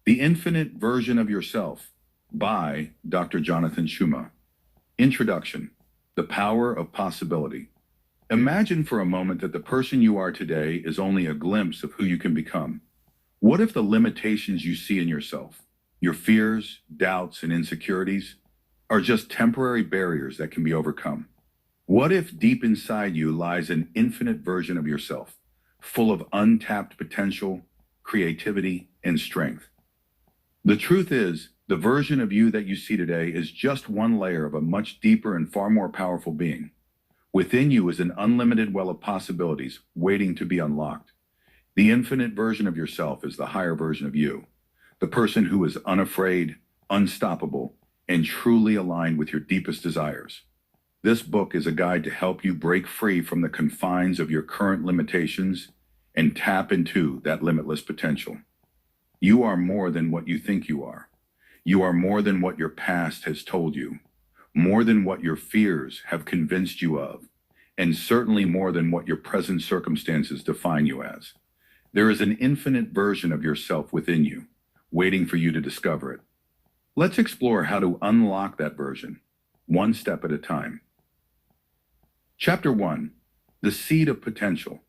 The Infinite Version of Yourself by Dr. Jonathan Schuma. Introduction. The Power of Possibility. Imagine for a moment that the person you are today is only a glimpse of who you can become. What if the limitations you see in yourself, your fears, doubts, and insecurities, are just temporary barriers that can be overcome? What if deep inside you lies an infinite version of yourself, full of untapped potential, creativity, and strength? The truth is, the version of you that you see today is just one layer of a much deeper and far more powerful being. Within you is an unlimited well of possibilities waiting to be unlocked. The infinite version of yourself is the higher version of you, the person who is unafraid, unstoppable, and truly aligned with your deepest desires. This book is a guide to help you break free from the confines of your current limitations and tap into that limitless potential. You are more than what you think you are. You are more than what your past has told you, more than what your fears have convinced you of, and certainly more than what your present circumstances define you as. There is an infinite version of yourself within you, waiting for you to discover it. Let's explore how to unlock that version, one step at a time. Chapter 1. The Seed of Potential.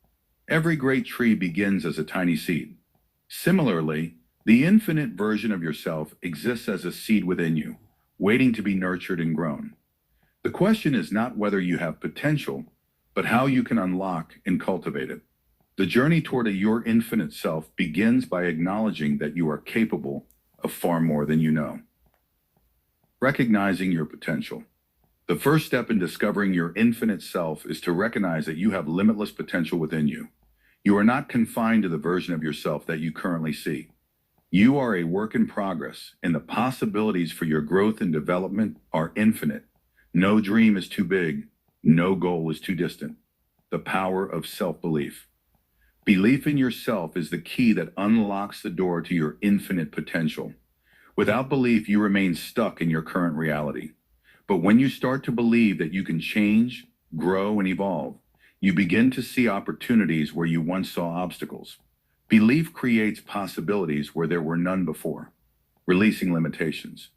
Every great tree begins as a tiny seed. Similarly, the infinite version of yourself exists as a seed within you, waiting to be nurtured and grown. The question is not whether you have potential, but how you can unlock and cultivate it. The journey toward your infinite self begins by acknowledging that you are capable of far more than you know. Recognizing your potential. The first step in discovering your infinite self is to recognize that you have limitless potential within you. You are not confined to the version of yourself that you currently see. You are a work in progress, and the possibilities for your growth and development are infinite. No dream is too big. No goal is too distant. The power of self-belief. Belief in yourself is the key that unlocks the door to your infinite potential. Without belief, you remain stuck in your current reality. But when you start to believe that you can change, grow, and evolve, you begin to see opportunities where you once saw obstacles. Belief creates possibilities where there were none before, releasing limitations.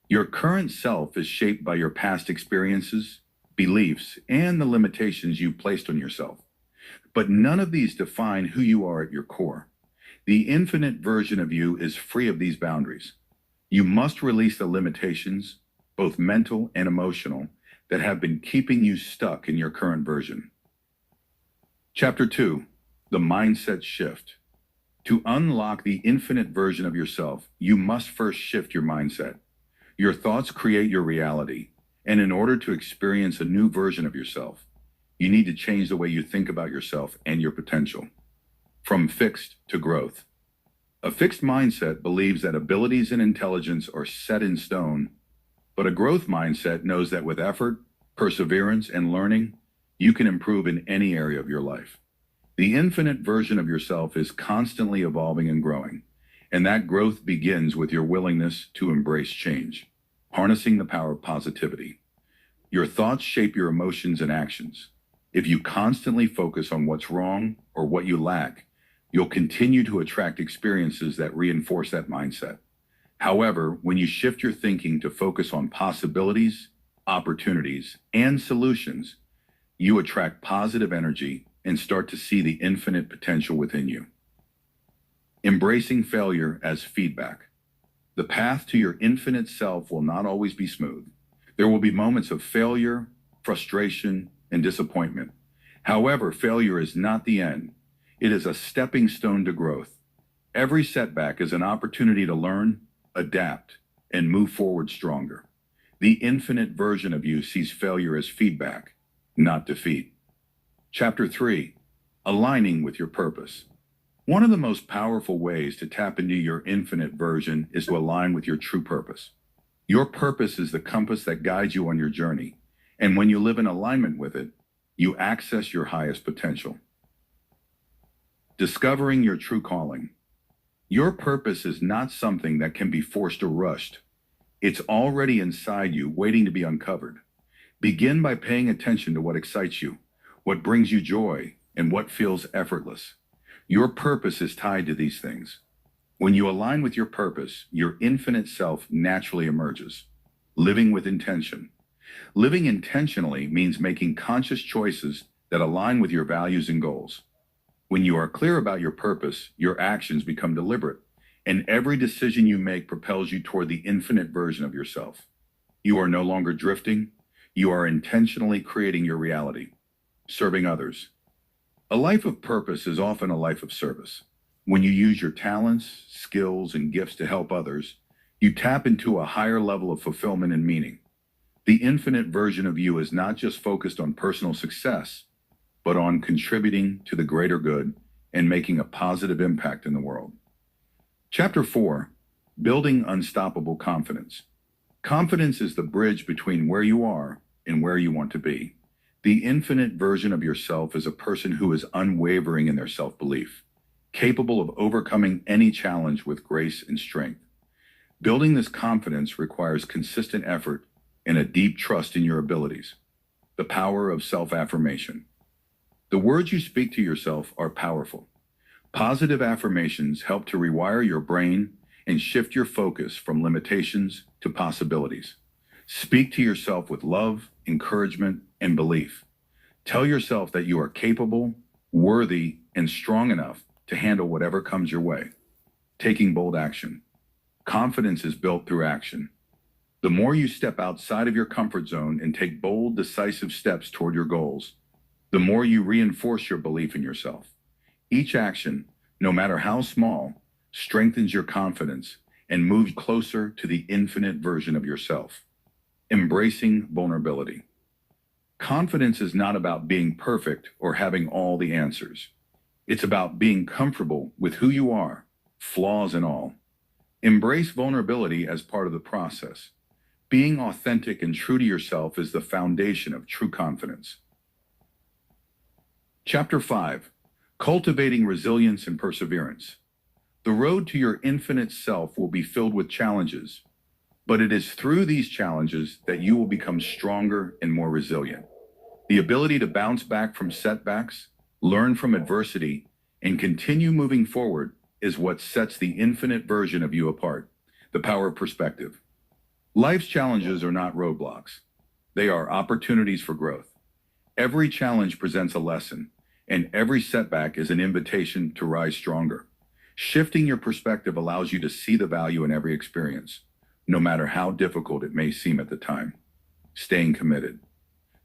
Your current self is shaped by your past experiences, beliefs, and the limitations you've placed on yourself. But none of these define who you are at your core. The infinite version of you is free of these boundaries. You must release the limitations, both mental and emotional, that have been keeping you stuck in your current version. Chapter 2. The Mindset Shift. To unlock the infinite version of yourself, you must first shift your mindset. Your thoughts create your reality, and in order to experience a new version of yourself, you need to change the way you think about yourself and your potential. From fixed to growth. A fixed mindset believes that abilities and intelligence are set in stone, but a growth mindset knows that with effort, perseverance, and learning, you can improve in any area of your life. The infinite version of yourself is constantly evolving and growing, and that growth begins with your willingness to embrace change, harnessing the power of positivity. Your thoughts shape your emotions and actions. If you constantly focus on what's wrong or what you lack, you'll continue to attract experiences that reinforce that mindset. However, when you shift your thinking to focus on possibilities, opportunities, and solutions, you attract positive energy and start to see the infinite potential within you. Embracing failure as feedback. The path to your infinite self will not always be smooth. There will be moments of failure, frustration, and disappointment. However, failure is not the end. It is a stepping stone to growth. Every setback is an opportunity to learn, adapt, and move forward stronger. The infinite version of you sees failure as feedback, not defeat. Chapter 3. Aligning with your purpose. One of the most powerful ways to tap into your infinite version is to align with your true purpose. Your purpose is the compass that guides you on your journey, and when you live in alignment with it, you access your highest potential. Discovering your true calling. Your purpose is not something that can be forced or rushed. It's already inside you, waiting to be uncovered. Begin by paying attention to what excites you, what brings you joy, and what feels effortless. Your purpose is tied to these things. When you align with your purpose, your infinite self naturally emerges. Living with intention. Living intentionally means making conscious choices that align with your values and goals. When you are clear about your purpose, your actions become deliberate, and every decision you make propels you toward the infinite version of yourself. You are no longer drifting, you are intentionally creating your reality. Serving others. A life of purpose is often a life of service. When you use your talents, skills, and gifts to help others, you tap into a higher level of fulfillment and meaning. The infinite version of you is not just focused on personal success, but on contributing to the greater good and making a positive impact in the world. Chapter 4, Building Unstoppable Confidence. Confidence is the bridge between where you are and where you want to be. The infinite version of yourself is a person who is unwavering in their self-belief, capable of overcoming any challenge with grace and strength. Building this confidence requires consistent effort and a deep trust in your abilities. The power of self-affirmation. The words you speak to yourself are powerful. Positive affirmations help to rewire your brain and shift your focus from limitations to possibilities. Speak to yourself with love, encouragement, and belief. Tell yourself that you are capable, worthy, and strong enough to handle whatever comes your way. Taking bold action. Confidence is built through action. The more you step outside of your comfort zone and take bold, decisive steps toward your goals, the more you reinforce your belief in yourself. Each action, no matter how small, strengthens your confidence and moves closer to the infinite version of yourself. Embracing vulnerability. Confidence is not about being perfect or having all the answers. It's about being comfortable with who you are, flaws and all. Embrace vulnerability as part of the process. Being authentic and true to yourself is the foundation of true confidence. Chapter 5, Cultivating Resilience and Perseverance. The road to your infinite self will be filled with challenges, but it is through these challenges that you will become stronger and more resilient. The ability to bounce back from setbacks, learn from adversity, and continue moving forward is what sets the infinite version of you apart. The power of perspective. Life's challenges are not roadblocks. They are opportunities for growth. Every challenge presents a lesson, and every setback is an invitation to rise stronger. Shifting your perspective allows you to see the value in every experience, no matter how difficult it may seem at the time. Staying committed.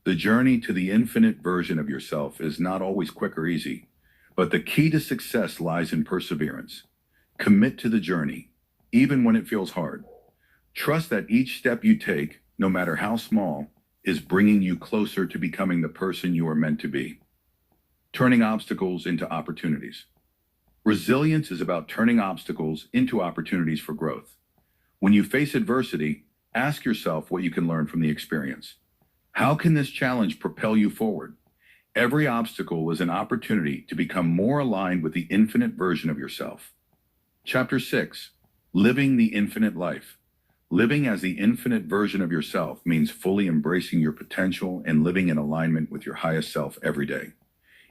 The journey to the infinite version of yourself is not always quick or easy, but the key to success lies in perseverance. Commit to the journey, even when it feels hard. Trust that each step you take, no matter how small, is bringing you closer to becoming the person you are meant to be. Turning obstacles into opportunities. Resilience is about turning obstacles into opportunities for growth. When you face adversity, ask yourself what you can learn from the experience. How can this challenge propel you forward? Every obstacle is an opportunity to become more aligned with the infinite version of yourself. Chapter 6, Living the Infinite Life. Living as the infinite version of yourself means fully embracing your potential and living in alignment with your highest self every day.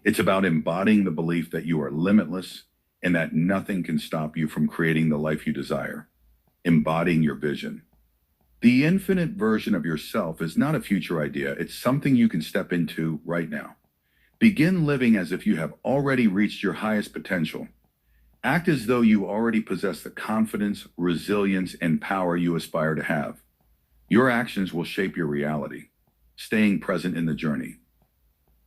It's about embodying the belief that you are limitless and that nothing can stop you from creating the life you desire. Embodying your vision. The infinite version of yourself is not a future idea, it's something you can step into right now. Begin living as if you have already reached your highest potential. Act as though you already possess the confidence, resilience, and power you aspire to have. Your actions will shape your reality, staying present in the journey.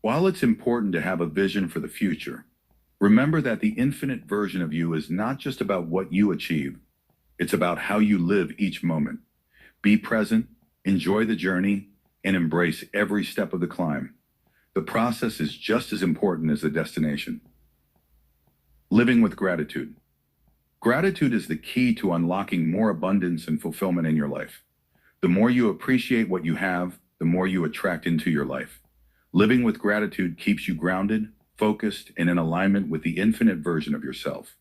While it's important to have a vision for the future, remember that the infinite version of you is not just about what you achieve, it's about how you live each moment. Be present, enjoy the journey, and embrace every step of the climb. The process is just as important as the destination. Living with gratitude. Gratitude is the key to unlocking more abundance and fulfillment in your life. The more you appreciate what you have, the more you attract into your life. Living with gratitude keeps you grounded, focused, and in alignment with the infinite version of yourself.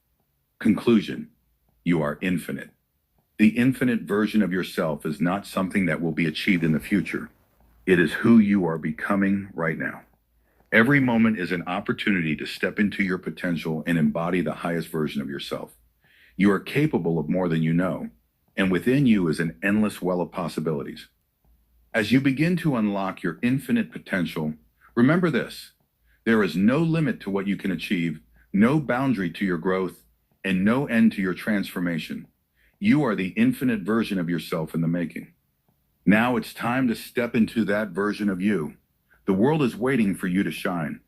Conclusion: you are infinite. The infinite version of yourself is not something that will be achieved in the future. It is who you are becoming right now. Every moment is an opportunity to step into your potential and embody the highest version of yourself. You are capable of more than you know, and within you is an endless well of possibilities. As you begin to unlock your infinite potential, remember this: there is no limit to what you can achieve, no boundary to your growth, and no end to your transformation. You are the infinite version of yourself in the making. Now it's time to step into that version of you. The world is waiting for you to shine.